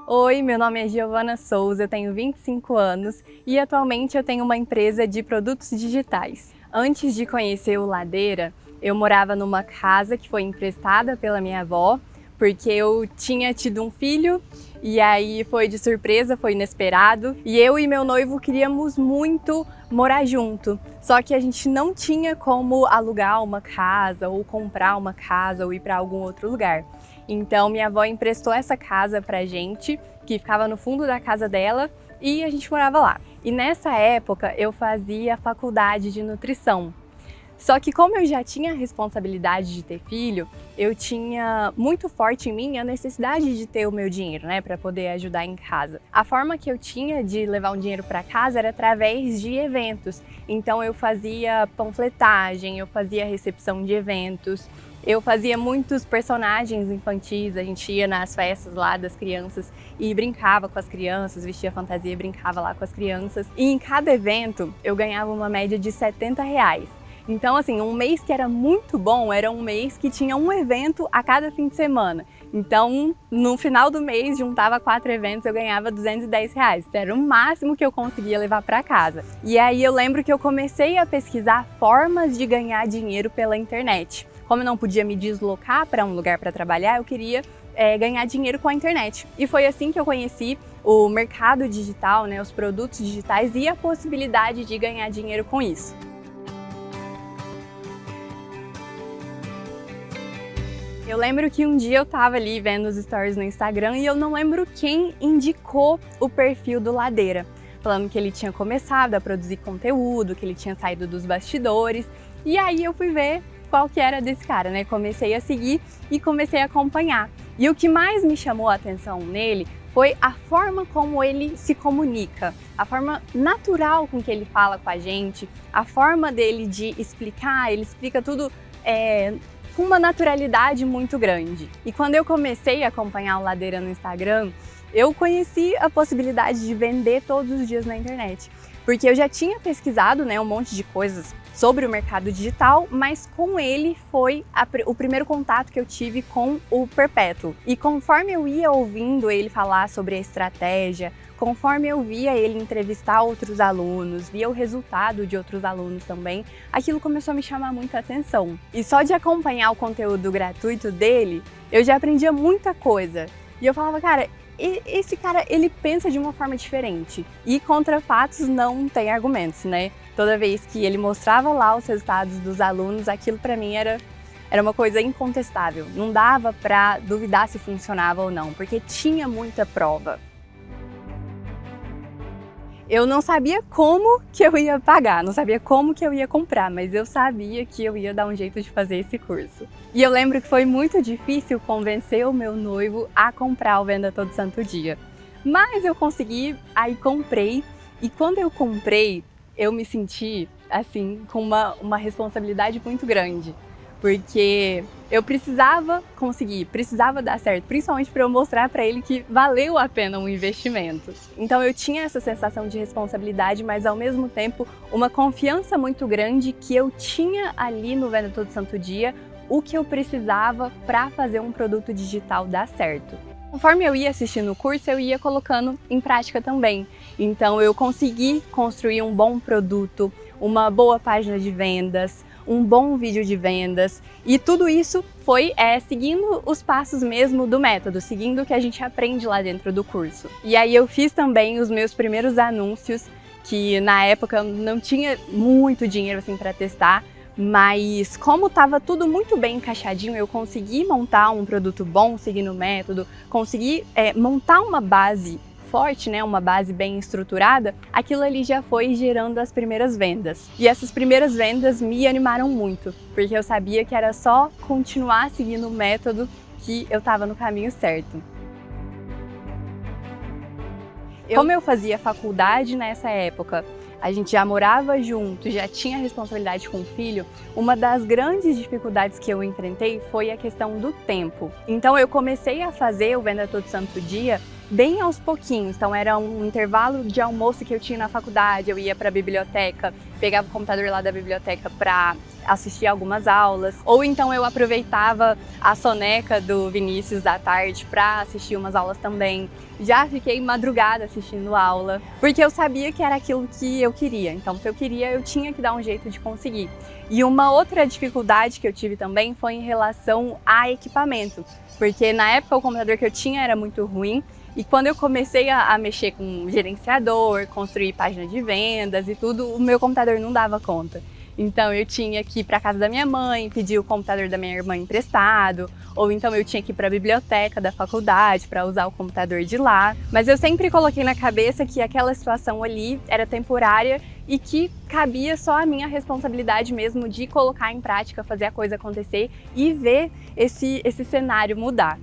Oi, meu nome é Giovana Souza, eu tenho 25 anos e atualmente eu tenho uma empresa de produtos digitais. Antes de conhecer o Ladeira, eu morava numa casa que foi emprestada pela minha avó, porque eu tinha tido um filho e aí foi de surpresa, foi inesperado. E eu e meu noivo queríamos muito morar junto, só que a gente não tinha como alugar uma casa ou comprar uma casa ou ir para algum outro lugar. Então minha avó emprestou essa casa pra gente, que ficava no fundo da casa dela, e a gente morava lá. E nessa época eu fazia faculdade de nutrição. Só que como eu já tinha a responsabilidade de ter filho, eu tinha muito forte em mim a necessidade de ter o meu dinheiro, né, para poder ajudar em casa. A forma que eu tinha de levar um dinheiro para casa era através de eventos. Então eu fazia panfletagem, eu fazia recepção de eventos, eu fazia muitos personagens infantis, a gente ia nas festas lá das crianças e brincava com as crianças, vestia fantasia e brincava lá com as crianças. E em cada evento eu ganhava uma média de R$70. Então, assim, um mês que era muito bom era um mês que tinha um evento a cada fim de semana. Então, no final do mês, juntava 4 eventos, eu ganhava R$210. Era o máximo que eu conseguia levar para casa. E aí eu lembro que eu comecei a pesquisar formas de ganhar dinheiro pela internet. Como eu não podia me deslocar para um lugar para trabalhar, eu queria ganhar dinheiro com a internet. E foi assim que eu conheci o mercado digital, né, os produtos digitais e a possibilidade de ganhar dinheiro com isso. Eu lembro que um dia eu tava ali vendo os stories no Instagram e eu não lembro quem indicou o perfil do Ladeira, falando que ele tinha começado a produzir conteúdo, que ele tinha saído dos bastidores. E aí eu fui ver qual que era desse cara, né? Comecei a seguir e comecei a acompanhar. E o que mais me chamou a atenção nele foi a forma como ele se comunica, a forma natural com que ele fala com a gente, a forma dele de explicar, ele explica tudo com uma naturalidade muito grande. E quando eu comecei a acompanhar o Ladeira no Instagram, eu conheci a possibilidade de vender todos os dias na internet. Porque eu já tinha pesquisado, né, um monte de coisas sobre o mercado digital, mas com ele foi o primeiro contato que eu tive com o Perpétuo. E conforme eu ia ouvindo ele falar sobre a estratégia, conforme eu via ele entrevistar outros alunos, via o resultado de outros alunos também, aquilo começou a me chamar muita atenção. E só de acompanhar o conteúdo gratuito dele, eu já aprendia muita coisa. E eu falava, cara, esse cara, ele pensa de uma forma diferente. E contra fatos não tem argumentos, né? Toda vez que ele mostrava lá os resultados dos alunos, aquilo pra mim era uma coisa incontestável. Não dava pra duvidar se funcionava ou não, porque tinha muita prova. Eu não sabia como que eu ia pagar, não sabia como que eu ia comprar, mas eu sabia que eu ia dar um jeito de fazer esse curso. E eu lembro que foi muito difícil convencer o meu noivo a comprar o Venda Todo Santo Dia. Mas eu consegui, aí comprei, e quando eu comprei, eu me senti, assim, com uma responsabilidade muito grande. Porque eu precisava conseguir, precisava dar certo, principalmente para eu mostrar para ele que valeu a pena um investimento. Então eu tinha essa sensação de responsabilidade, mas ao mesmo tempo uma confiança muito grande que eu tinha ali no Venda Todo Santo Dia o que eu precisava para fazer um produto digital dar certo. Conforme eu ia assistindo o curso, eu ia colocando em prática também. Então eu consegui construir um bom produto, uma boa página de vendas, um bom vídeo de vendas, e tudo isso foi seguindo os passos mesmo do método, seguindo o que a gente aprende lá dentro do curso. E aí eu fiz também os meus primeiros anúncios, que na época eu não tinha muito dinheiro assim para testar, mas como estava tudo muito bem encaixadinho, eu consegui montar um produto bom seguindo o método, consegui montar uma base forte, né, uma base bem estruturada, aquilo ali já foi gerando as primeiras vendas. E essas primeiras vendas me animaram muito, porque eu sabia que era só continuar seguindo o método que eu estava no caminho certo. Como eu fazia faculdade nessa época, a gente já morava junto, já tinha responsabilidade com o filho, uma das grandes dificuldades que eu enfrentei foi a questão do tempo. Então eu comecei a fazer o Venda Todo Santo Dia bem aos pouquinhos. Então era um intervalo de almoço que eu tinha na faculdade, eu ia para a biblioteca, pegava o computador lá da biblioteca para assistir algumas aulas, ou então eu aproveitava a soneca do Vinícius da tarde para assistir umas aulas também. Já fiquei madrugada assistindo aula, porque eu sabia que era aquilo que eu queria. Então, se eu queria, eu tinha que dar um jeito de conseguir. E uma outra dificuldade que eu tive também foi em relação a equipamento, porque na época o computador que eu tinha era muito ruim. E quando eu comecei a mexer com gerenciador, construir página de vendas e tudo, o meu computador não dava conta. Então eu tinha que ir para casa da minha mãe, pedir o computador da minha irmã emprestado, ou então eu tinha que ir para a biblioteca da faculdade para usar o computador de lá. Mas eu sempre coloquei na cabeça que aquela situação ali era temporária e que cabia só a minha responsabilidade mesmo de colocar em prática, fazer a coisa acontecer e ver esse cenário mudar.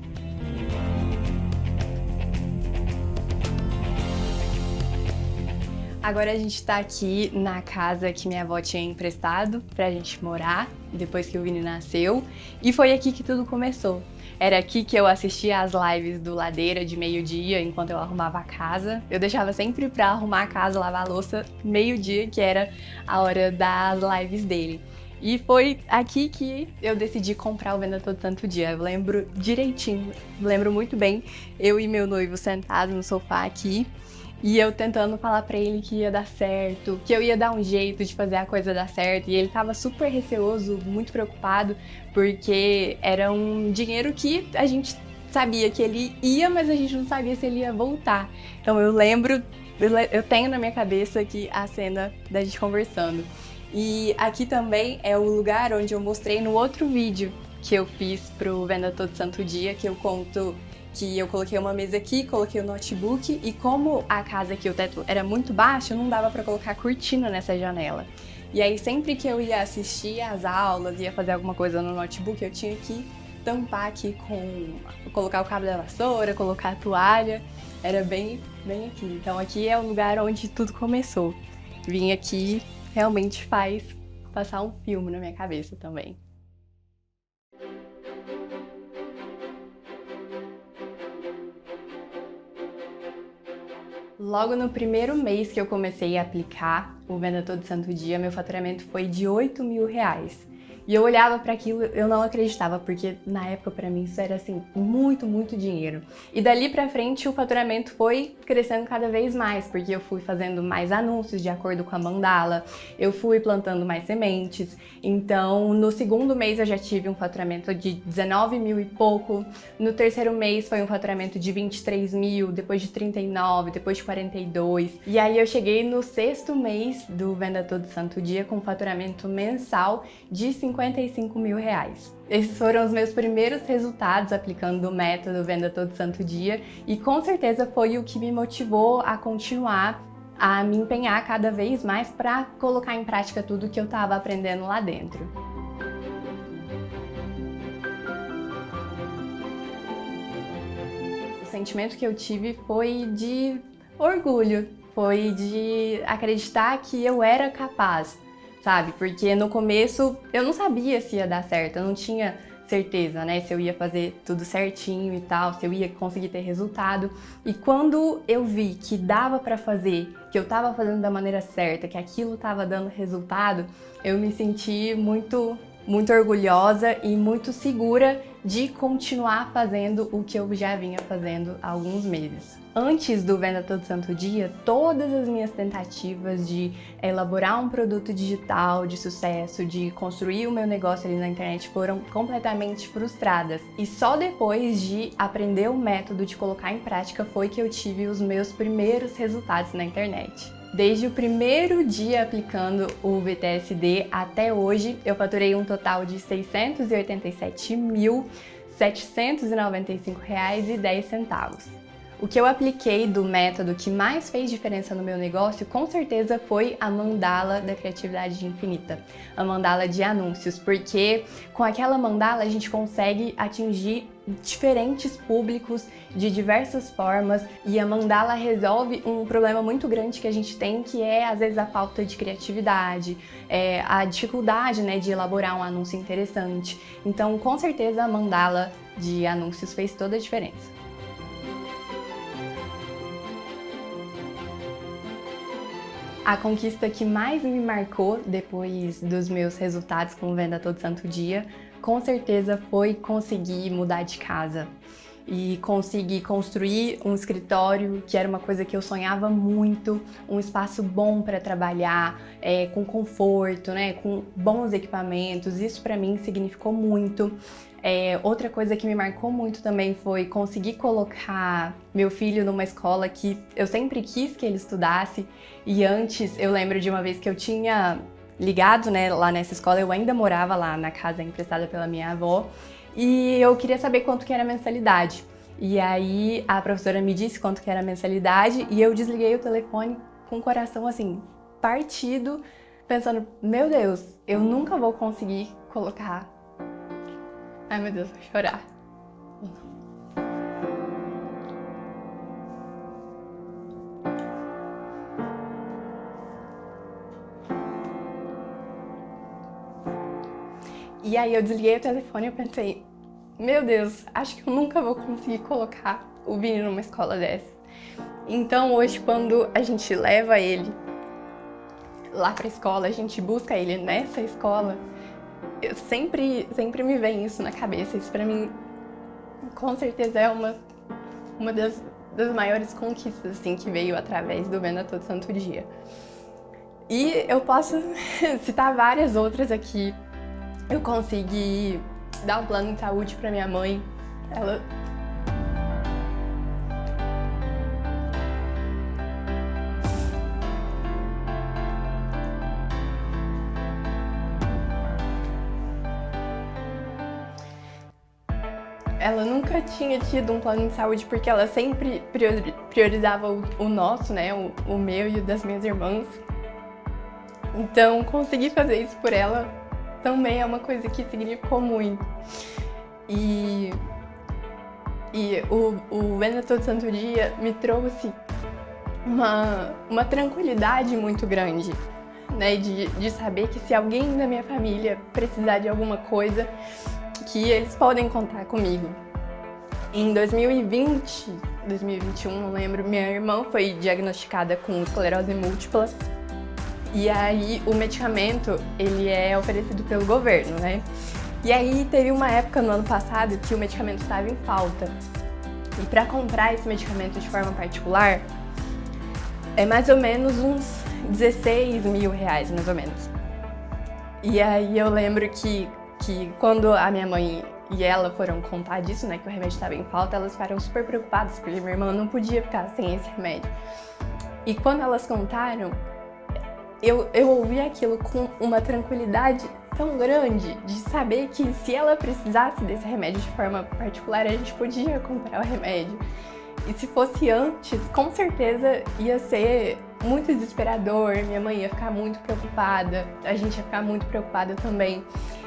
Agora a gente está aqui na casa que minha avó tinha emprestado pra gente morar, depois que o Vini nasceu, e foi aqui que tudo começou. Era aqui que eu assistia às lives do Ladeira de meio-dia, enquanto eu arrumava a casa. Eu deixava sempre pra arrumar a casa, lavar a louça, meio-dia, que era a hora das lives dele. E foi aqui que eu decidi comprar o Venda Todo Santo Dia. Eu lembro direitinho, lembro muito bem, eu e meu noivo sentados no sofá aqui, e eu tentando falar pra ele que ia dar certo, que eu ia dar um jeito de fazer a coisa dar certo. E ele tava super receoso, muito preocupado, porque era um dinheiro que a gente sabia que ele ia, mas a gente não sabia se ele ia voltar. Então eu lembro, eu tenho na minha cabeça aqui a cena da gente conversando. E aqui também é o lugar onde eu mostrei no outro vídeo que eu fiz pro Venda Todo Santo Dia, que eu conto que eu coloquei uma mesa aqui, coloquei o notebook, e como a casa aqui, o teto era muito baixo, não dava para colocar cortina nessa janela. E aí sempre que eu ia assistir às aulas, ia fazer alguma coisa no notebook, eu tinha que tampar aqui colocar o cabo da vassoura, colocar a toalha, era bem aqui. Então aqui é o lugar onde tudo começou. Vim aqui realmente faz passar um filme na minha cabeça também. Logo no primeiro mês que eu comecei a aplicar o Venda Todo Santo Dia, meu faturamento foi de R$8.000. E eu olhava para aquilo, eu não acreditava, porque na época para mim isso era assim, muito dinheiro. E dali para frente o faturamento foi crescendo cada vez mais, porque eu fui fazendo mais anúncios de acordo com a mandala, eu fui plantando mais sementes. Então no segundo mês eu já tive um faturamento de 19 mil e pouco, no terceiro mês foi um faturamento de 23 mil, depois de 39, depois de 42. E aí eu cheguei no sexto mês do Venda Todo Santo Dia com um faturamento mensal de 55 mil reais. Esses foram os meus primeiros resultados aplicando o método Venda Todo Santo Dia e com certeza foi o que me motivou a continuar a me empenhar cada vez mais para colocar em prática tudo que eu estava aprendendo lá dentro. O sentimento que eu tive foi de orgulho, foi de acreditar que eu era capaz, sabe? Porque no começo eu não sabia se ia dar certo, eu não tinha certeza, né? Se eu ia fazer tudo certinho e tal, se eu ia conseguir ter resultado. E quando eu vi que dava pra fazer, que eu tava fazendo da maneira certa, que aquilo tava dando resultado, eu me senti muito orgulhosa e muito segura de continuar fazendo o que eu já vinha fazendo há alguns meses. Antes do Venda Todo Santo Dia, todas as minhas tentativas de elaborar um produto digital de sucesso, de construir o meu negócio ali na internet foram completamente frustradas. E só depois de aprender o método de colocar em prática foi que eu tive os meus primeiros resultados na internet. Desde o primeiro dia aplicando o VTSD até hoje, eu faturei um total de R$ 687.795,10. O que eu apliquei do método que mais fez diferença no meu negócio, com certeza foi a mandala da criatividade infinita, a mandala de anúncios, porque com aquela mandala a gente consegue atingir diferentes públicos de diversas formas e a mandala resolve um problema muito grande que a gente tem, que é às vezes a falta de criatividade, a dificuldade, né, de elaborar um anúncio interessante. Então, com certeza a mandala de anúncios fez toda a diferença. A conquista que mais me marcou depois dos meus resultados com venda todo santo dia, com certeza foi conseguir mudar de casa e conseguir construir um escritório, que era uma coisa que eu sonhava muito, um espaço bom para trabalhar, com conforto, né, com bons equipamentos. Isso para mim significou muito. Outra coisa que me marcou muito também foi conseguir colocar meu filho numa escola que eu sempre quis que ele estudasse. E antes, eu lembro de uma vez que eu tinha ligado, né, lá nessa escola, eu ainda morava lá na casa emprestada pela minha avó, e eu queria saber quanto que era a mensalidade. E aí a professora me disse quanto que era a mensalidade e eu desliguei o telefone com o coração assim, partido, pensando, meu Deus, eu nunca vou conseguir colocar. Ai meu Deus, vou chorar. E aí eu desliguei o telefone e eu pensei, meu Deus, acho que eu nunca vou conseguir colocar o Vini numa escola dessa. Então hoje, quando a gente leva ele lá pra escola, a gente busca ele nessa escola, eu sempre me vem isso na cabeça. Isso pra mim, com certeza, é uma das maiores conquistas assim, que veio através do Venda Todo Santo Dia. E eu posso citar várias outras aqui. Eu consegui dar um plano de saúde pra minha mãe. Ela nunca tinha tido um plano de saúde porque ela sempre priorizava o nosso, né? O meu e o das minhas irmãs. Então, conseguir fazer isso por ela também é uma coisa que significou muito. E o Venda Todo Santo Dia me trouxe uma tranquilidade muito grande, né? De saber que se alguém da minha família precisar de alguma coisa, que eles podem contar comigo. Em 2020, 2021, não lembro, minha irmã foi diagnosticada com esclerose múltipla. E aí o medicamento, ele é oferecido pelo governo, né? E aí teve uma época no ano passado que o medicamento estava em falta. E para comprar esse medicamento de forma particular, é mais ou menos uns 16 mil reais, mais ou menos. E aí eu lembro que quando a minha mãe e ela foram contar disso, né, que o remédio estava em falta, elas ficaram super preocupadas, porque minha irmã não podia ficar sem esse remédio. E quando elas contaram, eu ouvi aquilo com uma tranquilidade tão grande de saber que se ela precisasse desse remédio de forma particular, a gente podia comprar o remédio. E se fosse antes, com certeza ia ser muito desesperador, minha mãe ia ficar muito preocupada, a gente ia ficar muito preocupada também.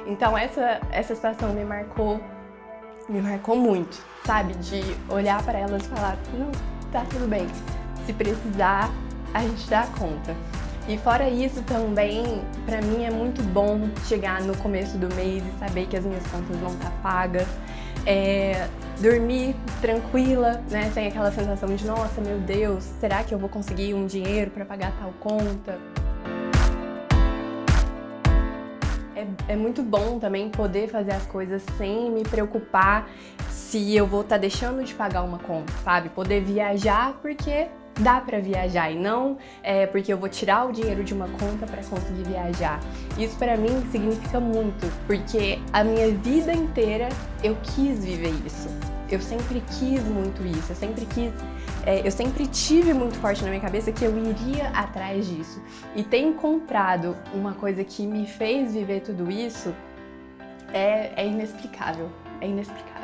Então essa situação me marcou muito, sabe? De olhar para elas e falar, não, tá tudo bem, se precisar, a gente dá conta. E fora isso também, pra mim é muito bom chegar no começo do mês e saber que as minhas contas vão estar pagas. Dormir tranquila, né? Sem aquela sensação de, nossa, meu Deus, será que eu vou conseguir um dinheiro pra pagar tal conta? É muito bom também poder fazer as coisas sem me preocupar se eu vou estar deixando de pagar uma conta, sabe? Poder viajar porque dá pra viajar e não porque eu vou tirar o dinheiro de uma conta pra conseguir viajar. Isso pra mim significa muito, porque a minha vida inteira eu quis viver isso. Eu sempre quis muito isso, eu sempre tive muito forte na minha cabeça que eu iria atrás disso. E ter encontrado uma coisa que me fez viver tudo isso é inexplicável, é inexplicável.